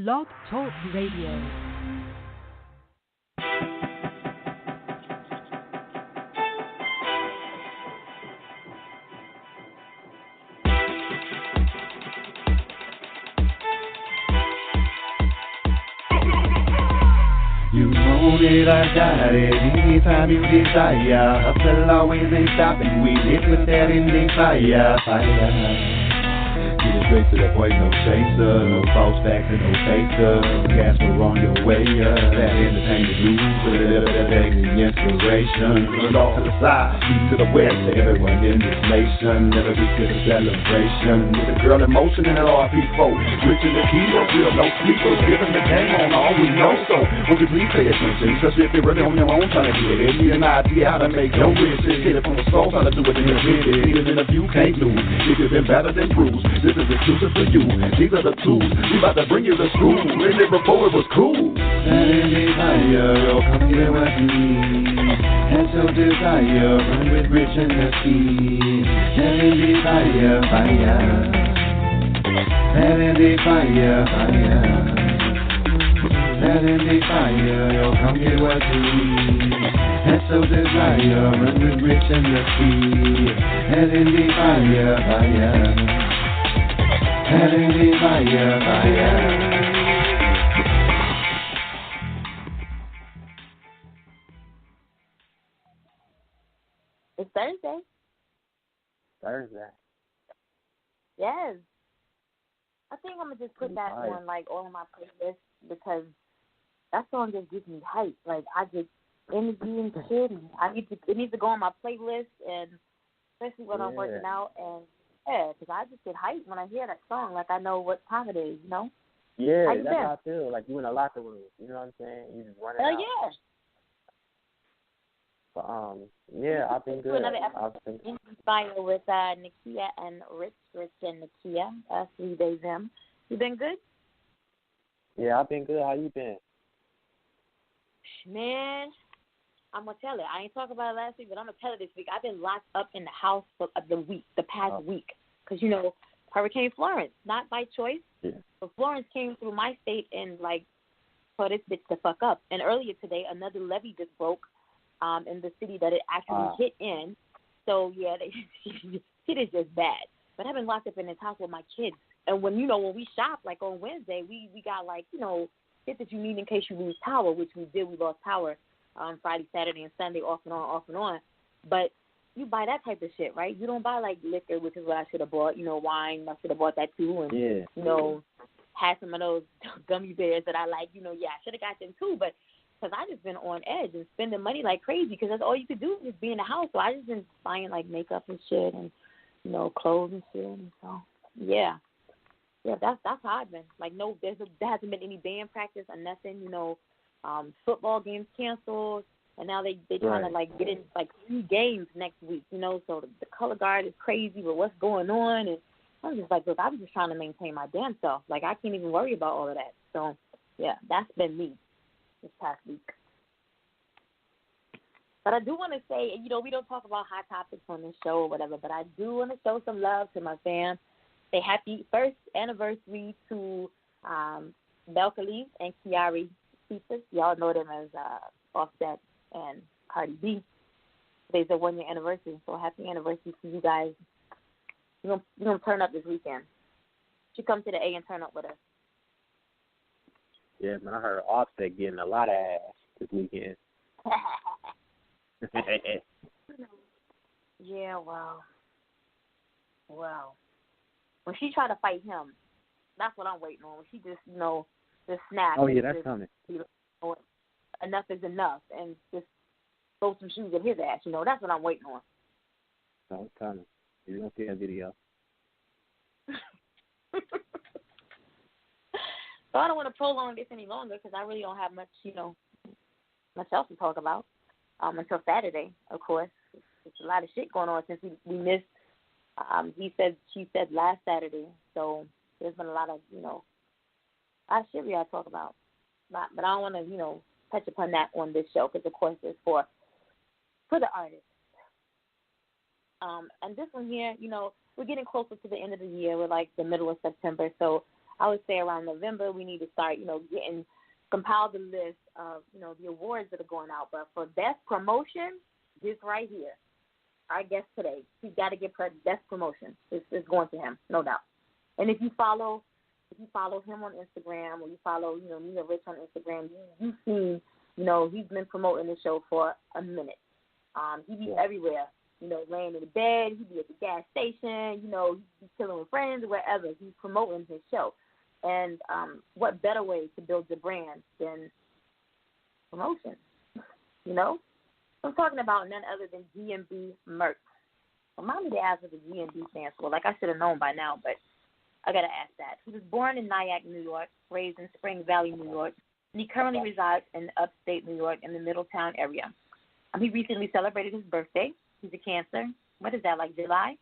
Blog Talk Radio. You know that I got it anytime you desire. Hustle always ain't stopping. We live with that Endie Fiya. Get it straight to the point, no chaser, no false facts and no chaser. Gas we're on your way up. That entertainment news, a little bit of daily inspiration. Put it off to the side, east to the west, to everyone in this nation. Every week is a celebration. With a girl in motion and an RP4. Rich in the keyboard, we are no sleepers. Giving the game on all we know. So, won't you please pay attention? Especially if you're really on your own trying to get it. Need an idea how to make your riches. Get it from the soul, trying to do it in the business. Need an interview, can't lose. If you've been better than bruised, this is exclusive for you. These are the tools. We about to bring you to school. And it before it was cool. That Endie Fiya, yo, come get what you need. That's your desire. Run with rich and the sea. That Endie Fiya, Fiya. That Endie Fiya, Fiya. That Endie Fiya, yo, come get what you need. That's your desire. Run with rich and the sea. That Endie Fiya, Fiya. Endie Fiya, Fiya. It's Thursday. Thursday. Yes. I think I'm going to just put that on, like, all of my playlists because that song just gives me hype. Like, I just, energy and shit. And it needs to go on my playlist, and especially when I'm working out. And, yeah, because I just get hyped when I hear that song. Like, I know what time it is, you know? Yeah, that's how I feel. Like, you in a locker room. You know what I'm saying? You just running out. Hell yeah. Yeah, I've been good. Another episode of Endie Fiya with Nakia and Rich and Nakia. 3 days in. You been good? Yeah, I've been good. How you been? Man, I'm going to tell it. I ain't talking about it last week, but I'm going to tell it this week. I've been locked up in the house for the past week. Because, you know, Hurricane Florence, not by choice. Yeah. But Florence came through my state and, like, put this bitch the fuck up. And earlier today, another levee just broke. In the city that it actually hit in. So, yeah, it is just bad. But I've been locked up in this house with my kids. And when we shop, like on Wednesday, we got, like, shit that you need in case you lose power, which we did. We lost power Friday, Saturday, and Sunday, off and on. But you buy that type of shit, right? You don't buy, like, liquor, which is what I should have bought. Wine, I should have bought that too. And, had some of those gummy bears that I like. I should have got them too. But because I just been on edge and spending money like crazy because that's all you could do is be in the house. So I just been buying like makeup and shit and, clothes and shit. And so, yeah, that's how I've been. Like, no, there hasn't been any band practice or nothing, football games canceled. And now they trying to, like, get in, like, 3 games next week, so the color guard is crazy with what's going on. And I'm just like, look, I'm just trying to maintain my damn self. Like, I can't even worry about all of that. So, yeah, that's been me this past week. But I do want to say, we don't talk about hot topics on this show or whatever, but I do want to show some love to my fam. Say happy first anniversary to Belcalis and Kiari Cephas. Y'all know them as Offset and Cardi B. Today's their 1-year anniversary, so happy anniversary to you guys. You're gonna turn up this weekend. You come to the A and turn up with us. Yeah, man, I heard Offset getting a lot of ass this weekend. Yeah, well. When she tried to fight him, that's what I'm waiting on. When she just, just snapped. Oh, yeah, that's coming. Enough is enough, and just throw some shoes at his ass. That's what I'm waiting on. Oh, it's coming. You don't see that video. So I don't want to prolong this any longer because I really don't have much, much else to talk about until Saturday, of course. There's a lot of shit going on since we missed, she said last Saturday. So there's been a lot of, a lot of shit we got to talk about. But I don't want to, touch upon that on this show because, of course, it's for the artists. And this one here, we're getting closer to the end of the year. We're like the middle of September. So I would say around November we need to start, compile the list of, the awards that are going out. But for best promotion, this right here, our guest today, he's got to get best promotion. It's going to him, no doubt. And if you follow him on Instagram, or you follow, me or Rich on Instagram, you've seen, he's been promoting the show for a minute. He be everywhere, laying in the bed. He be at the gas station. He's chilling with friends or wherever. He's promoting his show. And what better way to build your brand than promotion? I'm talking about none other than Gmb MURKS. Remind me to ask what the Gmb stands for. Like I should have known by now, but I got to ask that. He was born in Nyack, New York, raised in Spring Valley, New York, and he currently resides in upstate New York in the Middletown area. He recently celebrated his birthday. He's a Cancer. What is that, like July?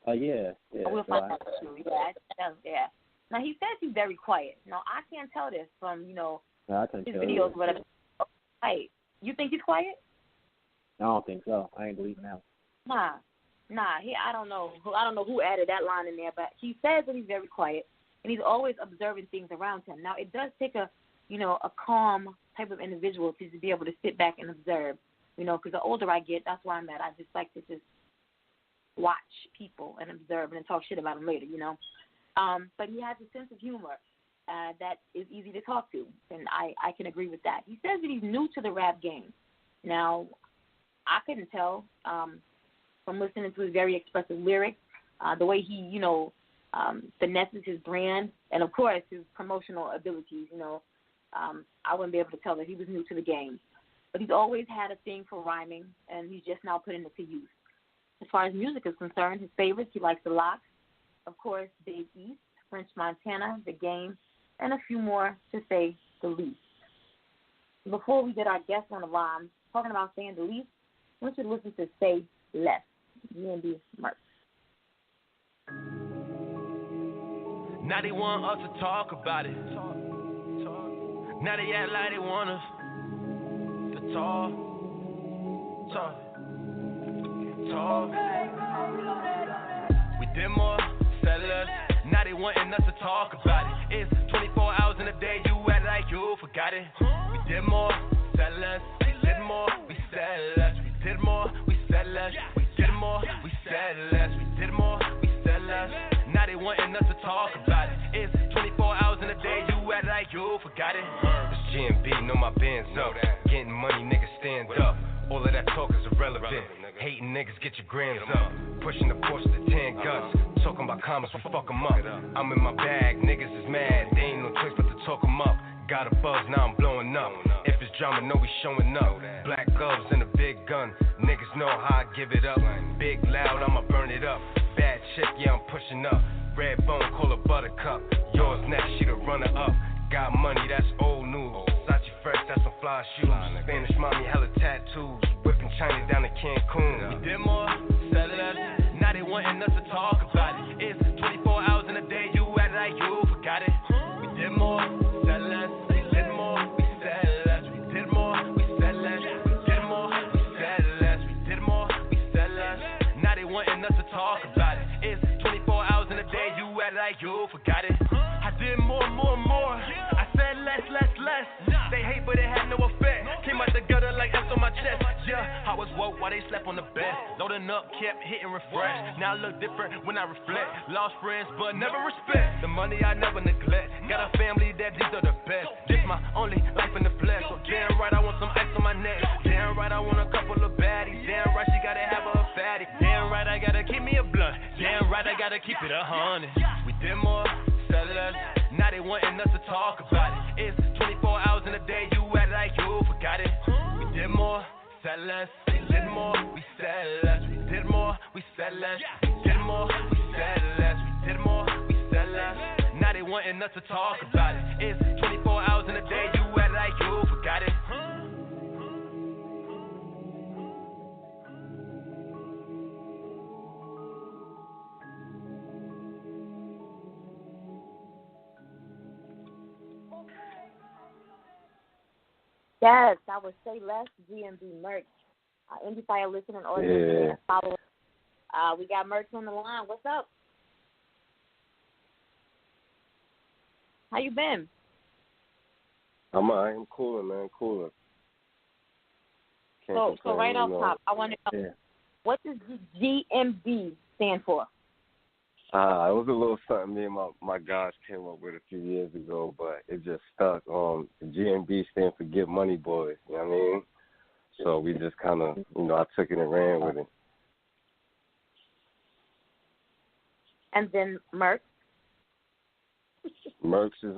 Yeah. We'll find out too. Yeah. Now, he says he's very quiet. Now, I can't tell this from, his videos or whatever. Hey, you think he's quiet? I don't think so. I ain't believing that. Nah. I don't know who added that line in there, but he says that he's very quiet, and he's always observing things around him. Now, it does take a calm type of individual to be able to sit back and observe, because the older I get, that's why I'm at. I just like to just watch people and observe and then talk shit about them later, But he has a sense of humor that is easy to talk to, and I can agree with that. He says that he's new to the rap game. Now, I couldn't tell from listening to his very expressive lyrics, the way he, finesses his brand, and, of course, his promotional abilities, I wouldn't be able to tell that he was new to the game. But he's always had a thing for rhyming, and he's just now putting it to use. As far as music is concerned, his favorites, he likes the Locks, of course, Big East, French Montana, The Game, and a few more to say the least. Before we get our guest on the line, talking about saying the least, we should listen to Say Less, Endie MURKS. Now they want us to talk about it. Now they act like they want us to talk. We did more, said less. Now they wanting us to talk about it. It's 24 hours in a day, you act like you forgot it. We did more, said less. We did more, we said less. We did more, we said less. We did more, we said less. We did more, we said less. Now they wanting us to talk about it. It's 24 hours in a day, you act like you forgot it. It's Gmb, know my band's up. Getting money, niggas stand up. All of that talk is irrelevant. Hating niggas, get your grams up. Pushing the Porsche to 10 guts. Talking about comments, we fuck them up. I'm in my bag, niggas is mad. They ain't no choice but to talk them up. Got a buzz, now I'm blowing up. If it's drama, know we showing up. Black gloves and a big gun. Niggas know how I give it up. Big loud, I'ma burn it up. Bad chick, yeah, I'm pushing up. Red bone, call her buttercup. Yours next, she the runner up. Got money, that's old news. Versace fresh, that's some fly shoes. Spanish mommy, hella tattoos. Whipping China down to Cancun. We did more, said less. Now they wanting us to talk about it. It's 24 hours in a day, you act like you forgot it. We did more, said less. We did more, we said less. We did more, we said less. We did more, we said less. We did more, we said less. Now they wanting us to talk about it. It's 24 hours in a day, you act like you forgot it. I did more. I said less. They hate, but it had no effect. Came out the gutter like S on my chest. Yeah, I was woke while they slept on the bed. Loading up, kept hitting refresh. Now I look different when I reflect. Lost friends, but never respect. The money I never neglect. Got a family that these are the best. This my only life in the flesh. So damn right, I want some ice on my neck. Damn right, I want a couple of baddies. Damn right, she gotta have a fatty. Damn right, I gotta keep me a blunt. Damn right, I gotta keep it 100. We did more, said less. Now they wanting us to talk about it. It's 24 hours in a day, you act like you forgot it. We did more, said less. We did more, we said less. We did more, we said less. We did more, we said less. We did more, we said less. Now they wanting us to talk about it. It's 24 hours in a day, you act like you forgot it. Yes, I would say less. Gmb MURKS. Endie Fiya listening audience. Follow. We got MURKS on the line. What's up? How you been? I'm cooling, man, cooling. So right off top, I want to know, what does GMB stand for? It was a little something me and my guys came up with a few years ago, but it just stuck. The GMB stands for Get Money Boys, you know what I mean? So we just kind of, I took it and ran with it. And then MURKS? MURKS is,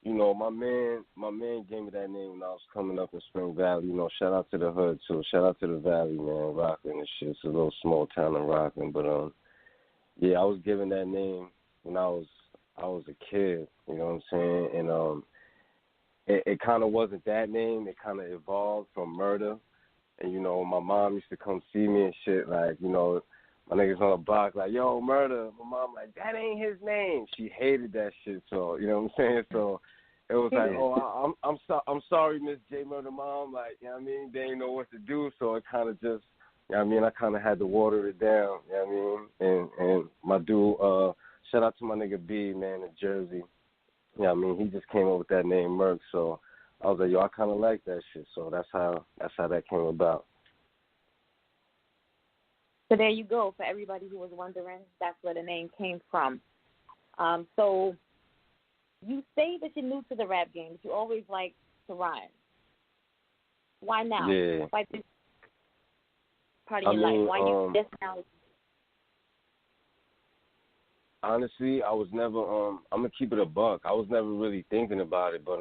my man gave me that name when I was coming up in Spring Valley. Shout out to the hood, too. Shout out to the Valley, man, Rockland and shit. It's a little small town in Rockland, but, yeah, I was given that name when I was a kid, you know what I'm saying? And it kind of wasn't that name. It kind of evolved from Murder. And, my mom used to come see me and shit, like, my niggas on the block, like, yo, Murder. My mom, like, that ain't his name. She hated that shit, so, you know what I'm saying? So it was like, oh, I'm sorry, Miss J Murder Mom. Like, you know what I mean? They didn't know what to do, so it kind of just, you know what I mean? I kind of had to water it down, you know what I mean? And my dude, shout out to my nigga B, man, in Jersey. You know what I mean? He just came up with that name, MURKS, so I was like, yo, I kind of like that shit, so that's how that came about. So there you go. For everybody who was wondering, that's where the name came from. So you say that you're new to the rap game, but you always like to rhyme. Why now? Yeah. Why this part of your life? Why you just now? Honestly, I was never, I'm going to keep it a buck. I was never really thinking about it, but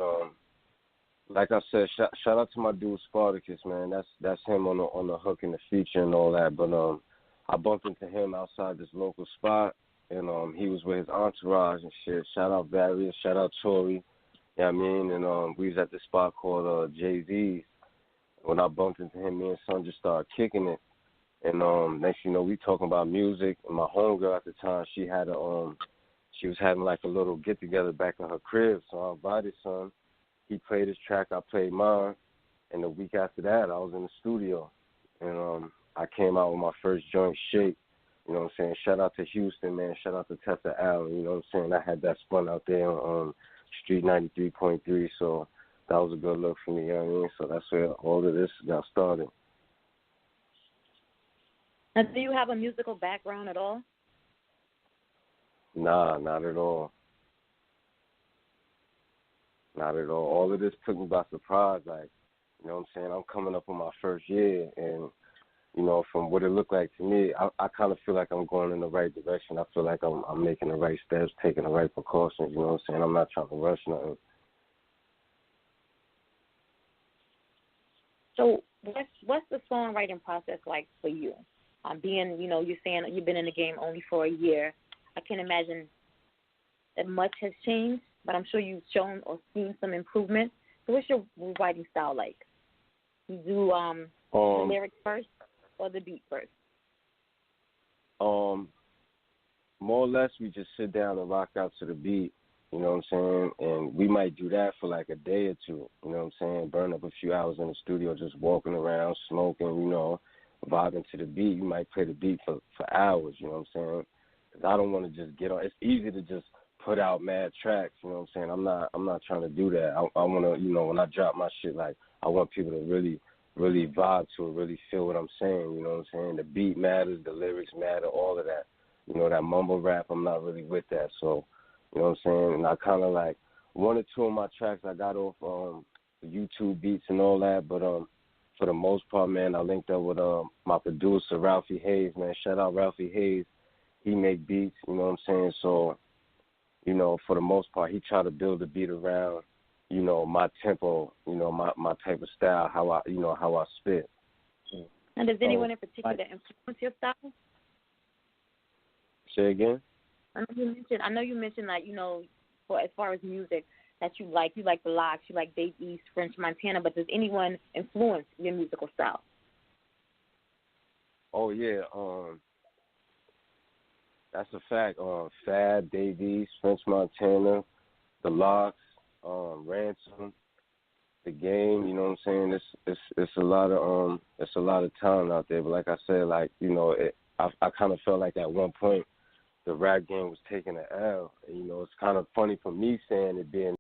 like I said, shout out to my dude Spartacus, man. That's him on the hook and the feature and all that, but I bumped into him outside this local spot, and he was with his entourage and shit. Shout out Various, shout out Tory, you know what I mean? And we was at this spot called Jay-Z's. When I bumped into him, me and son just started kicking it. And next you know, we talking about music. And my homegirl at the time, she was having like a little get together back in her crib. So I invited son. He played his track, I played mine. And the week after that, I was in the studio. And I came out with my first joint, Shake. You know what I'm saying? Shout out to Houston, man. Shout out to Tessa Allen. You know what I'm saying? I had that spun out there on Street 93.3. So that was a good look for me, you know what I mean? So that's where all of this got started. Now, do you have a musical background at all? Nah, not at all. Not at all. All of this took me by surprise. Like, you know what I'm saying? I'm coming up on my first year, and, you know, from what it looked like to me, I kind of feel like I'm going in the right direction. I feel like I'm making the right steps, taking the right precautions, you know what I'm saying? I'm not trying to rush nothing. So what's the songwriting process like for you? Being, you know, you're saying you've been in the game only for a year. I can imagine that much has changed, but I'm sure you've shown or seen some improvement. So what's your writing style like? You do the lyrics first or the beat first? More or less, we just sit down and rock out to the beat, you know what I'm saying? And we might do that for like a day or two, you know what I'm saying? Burn up a few hours in the studio just walking around, smoking, you know, vibing to the beat. You might play the beat for hours, you know what I'm saying? Because I don't want to just get on. It's easy to just put out mad tracks, you know what I'm saying? I'm not trying to do that. I want to, you know, when I drop my shit, like, I want people to really vibe to it, really feel what I'm saying, you know what I'm saying? The beat matters, the lyrics matter, all of that. You know, that mumble rap, I'm not really with that. So, you know what I'm saying? And I kind of like, one or two of my tracks I got off YouTube beats and all that, but for the most part, man, I linked up with my producer, Ralphie Hayes, man. Shout out Ralphie Hayes. He make beats, you know what I'm saying? So, you know, for the most part, he try to build a beat around, you know, my tempo, you know, my type of style, how I spit. And does anyone in particular influence your style? Say again? I know you mentioned like, you know, for as far as music that you like the Locks, you like Dave East, French Montana, but does anyone influence your musical style? Oh yeah, that's a fact. Fab, Dave East, French Montana, the Locks, Ransom, the Game. You know what I'm saying? It's a lot of talent out there. But like I said, like, you know, I kind of felt like at one point the rap game was taking an L. And, you know, it's kind of funny for me saying it being